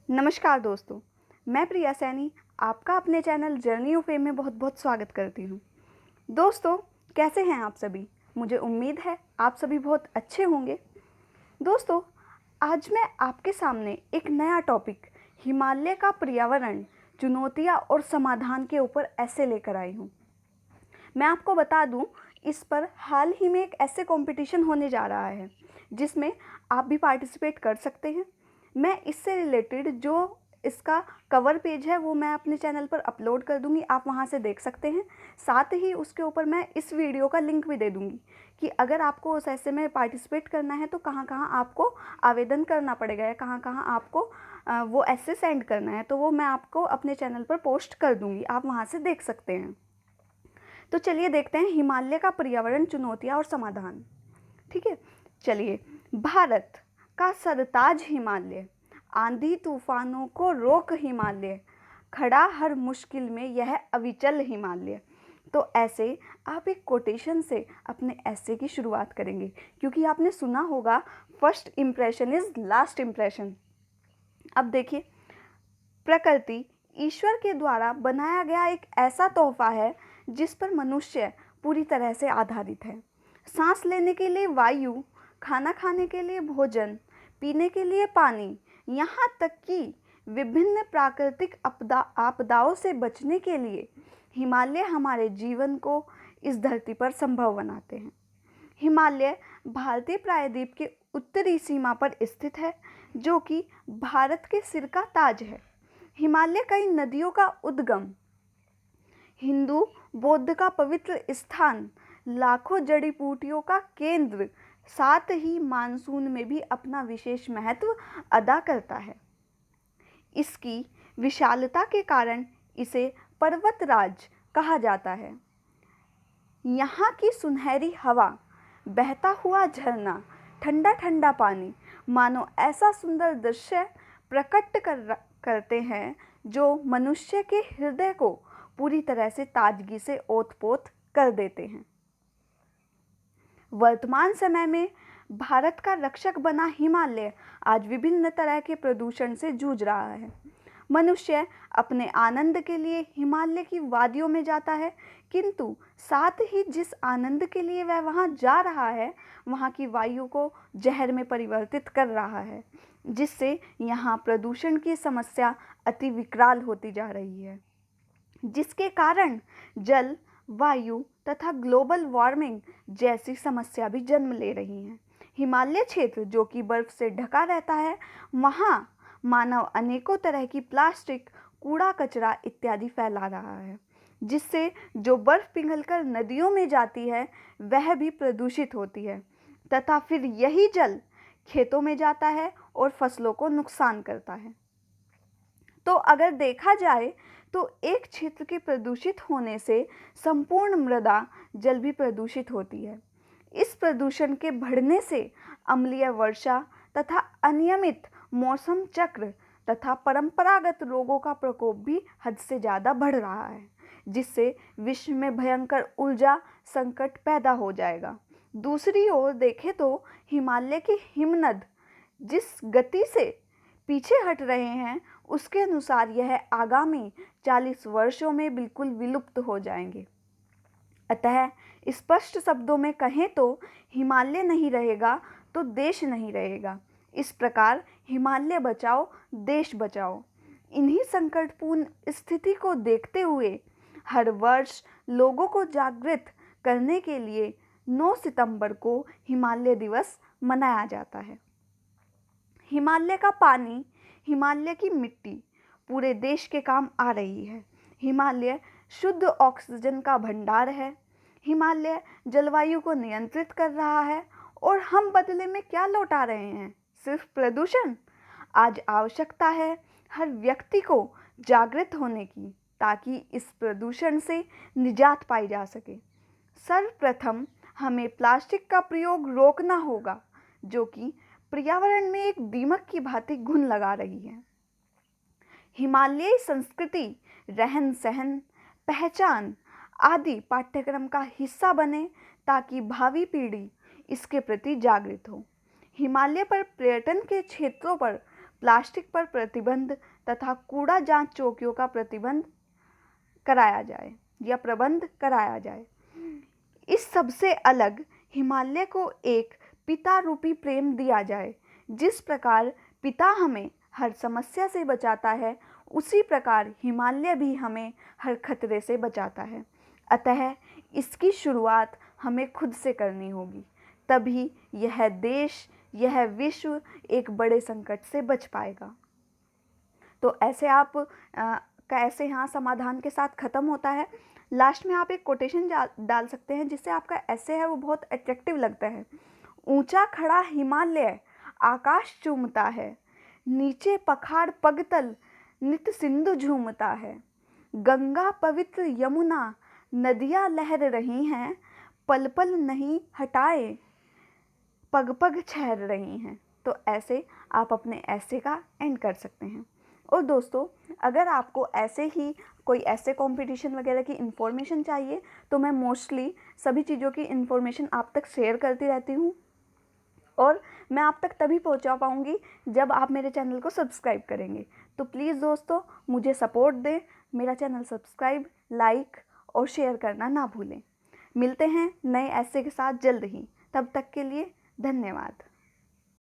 नमस्कार दोस्तों, मैं प्रिया सैनी आपका अपने चैनल जर्नी ऑफ फेम में बहुत बहुत स्वागत करती हूँ। दोस्तों, कैसे हैं आप सभी? मुझे उम्मीद है आप सभी बहुत अच्छे होंगे। दोस्तों, आज मैं आपके सामने एक नया टॉपिक हिमालय का पर्यावरण, चुनौतियाँ और समाधान के ऊपर ऐसे लेकर आई हूँ। मैं आपको बता दूं, इस पर हाल ही में एक ऐसे कंपटीशन होने जा रहा है जिसमें आप भी पार्टिसिपेट कर सकते हैं। मैं इससे रिलेटेड जो इसका कवर पेज है वो मैं अपने चैनल पर अपलोड कर दूंगी, आप वहां से देख सकते हैं। साथ ही उसके ऊपर मैं इस वीडियो का लिंक भी दे दूंगी कि अगर आपको उस ऐसे में पार्टिसिपेट करना है तो कहाँ कहाँ आपको आवेदन करना पड़ेगा या कहाँ कहाँ आपको वो ऐसे सेंड करना है, तो वो मैं आपको अपने चैनल पर पोस्ट कर दूंगी, आप वहाँ से देख सकते हैं। तो चलिए देखते हैं हिमालय का पर्यावरण, चुनौतियां और समाधान। ठीक है, चलिए। भारत का सरताज हिमालय, आंधी तूफानों को रोक हिमालय, खड़ा हर मुश्किल में यह अविचल हिमालय। तो ऐसे आप एक कोटेशन से अपने ऐसे की शुरुआत करेंगे, क्योंकि आपने सुना होगा first impression is last impression. अब देखिए, प्रकृति ईश्वर के द्वारा बनाया गया एक ऐसा तोहफा है जिस पर मनुष्य पूरी तरह से आधारित है। सांस लेने के लिए वायु, खाना खाने के लिए भोजन, पीने के लिए पानी, यहाँ तक कि विभिन्न प्राकृतिक आपदाओं से बचने के लिए हिमालय हमारे जीवन को इस धरती पर संभव बनाते हैं। हिमालय भारतीय प्रायद्वीप के उत्तरी सीमा पर स्थित है, जो कि भारत के सिर का ताज है। हिमालय कई नदियों का उद्गम, हिंदू बौद्ध का पवित्र स्थान, लाखों जड़ी बूटियों का केंद्र, साथ ही मानसून में भी अपना विशेष महत्व अदा करता है। इसकी विशालता के कारण इसे पर्वतराज कहा जाता है। यहाँ की सुनहरी हवा, बहता हुआ झरना, ठंडा ठंडा पानी मानो ऐसा सुंदर दृश्य प्रकट करते हैं जो मनुष्य के हृदय को पूरी तरह से ताजगी से ओत-पोत कर देते हैं। वर्तमान समय में भारत का रक्षक बना हिमालय आज विभिन्न तरह के प्रदूषण से जूझ रहा है। मनुष्य अपने आनंद के लिए हिमालय की वादियों में जाता है, किंतु साथ ही जिस आनंद के लिए वह वहां जा रहा है, वहां की वायु को जहर में परिवर्तित कर रहा है, जिससे यहाँ प्रदूषण की समस्या अति विकराल होती जा रही है, जिसके कारण जल, वायु तथा ग्लोबल वार्मिंग जैसी समस्या भी जन्म ले रही हैं। हिमालय क्षेत्र जो कि बर्फ से ढका रहता है, वहाँ मानव अनेकों तरह की प्लास्टिक, कूड़ा कचरा इत्यादि फैला रहा है, जिससे जो बर्फ पिघलकर नदियों में जाती है वह भी प्रदूषित होती है, तथा फिर यही जल खेतों में जाता है और फसलों को नुकसान करता है। तो अगर देखा जाए तो एक क्षेत्र के प्रदूषित होने से संपूर्ण मृदा, जल भी प्रदूषित होती है। इस प्रदूषण के बढ़ने से अम्लीय वर्षा तथा अनियमित मौसम चक्र तथा परंपरागत रोगों का प्रकोप भी हद से ज़्यादा बढ़ रहा है, जिससे विश्व में भयंकर ऊर्जा संकट पैदा हो जाएगा। दूसरी ओर देखें तो हिमालय के हिमनद जिस गति से पीछे हट रहे हैं, उसके अनुसार यह आगामी 40 वर्षों में बिल्कुल विलुप्त हो जाएंगे। अतः स्पष्ट शब्दों में कहें तो हिमालय नहीं रहेगा तो देश नहीं रहेगा। इस प्रकार हिमालय बचाओ, देश बचाओ। इन्हीं संकटपूर्ण स्थिति को देखते हुए हर वर्ष लोगों को जागृत करने के लिए 9 सितंबर को हिमालय दिवस मनाया जाता है। हिमालय का पानी, हिमालय की मिट्टी पूरे देश के काम आ रही है। हिमालय शुद्ध ऑक्सीजन का भंडार है। हिमालय जलवायु को नियंत्रित कर रहा है, और हम बदले में क्या लौटा रहे हैं? सिर्फ प्रदूषण। आज आवश्यकता है हर व्यक्ति को जागृत होने की, ताकि इस प्रदूषण से निजात पाई जा सके। सर्वप्रथम हमें प्लास्टिक का प्रयोग रोकना होगा, जो कि पर्यावरण में एक दीमक की भांति घुन लगा रही है। हिमालयी संस्कृति, रहन सहन, पहचान आदि पाठ्यक्रम का हिस्सा बने, ताकि भावी पीढ़ी इसके प्रति जागृत हो। हिमालय पर पर्यटन के क्षेत्रों पर प्लास्टिक पर प्रतिबंध तथा कूड़ा जांच चौकियों का प्रतिबंध कराया जाए या प्रबंध कराया जाए। इस सबसे अलग हिमालय को एक पिता रूपी प्रेम दिया जाए। जिस प्रकार पिता हमें हर समस्या से बचाता है, उसी प्रकार हिमालय भी हमें हर खतरे से बचाता है। अतः इसकी शुरुआत हमें खुद से करनी होगी, तभी यह देश, यह विश्व एक बड़े संकट से बच पाएगा। तो ऐसे ऐसे यहाँ समाधान के साथ ख़त्म होता है। लास्ट में आप एक कोटेशन डाल सकते हैं, जिससे आपका ऐसे है वो बहुत अट्रैक्टिव लगता है। ऊंचा खड़ा हिमालय आकाश चूमता है, नीचे पखाड़ पगतल नित सिंधु झूमता है। गंगा पवित्र यमुना नदियाँ लहर रही हैं, पल पल नहीं हटाए पग पग ठहर रही हैं। तो ऐसे आप अपने ऐसे का एंड कर सकते हैं। और दोस्तों, अगर आपको ऐसे ही कोई ऐसे कंपटीशन वगैरह की इन्फॉर्मेशन चाहिए, तो मैं मोस्टली सभी चीज़ों की इन्फॉर्मेशन आप तक शेयर करती रहती हूँ, और मैं आप तक तभी पहुँचा पाऊँगी जब आप मेरे चैनल को सब्सक्राइब करेंगे। तो प्लीज़ दोस्तों, मुझे सपोर्ट दें, मेरा चैनल सब्सक्राइब, लाइक और शेयर करना ना भूलें। मिलते हैं नए ऐसे के साथ जल्द ही। तब तक के लिए धन्यवाद।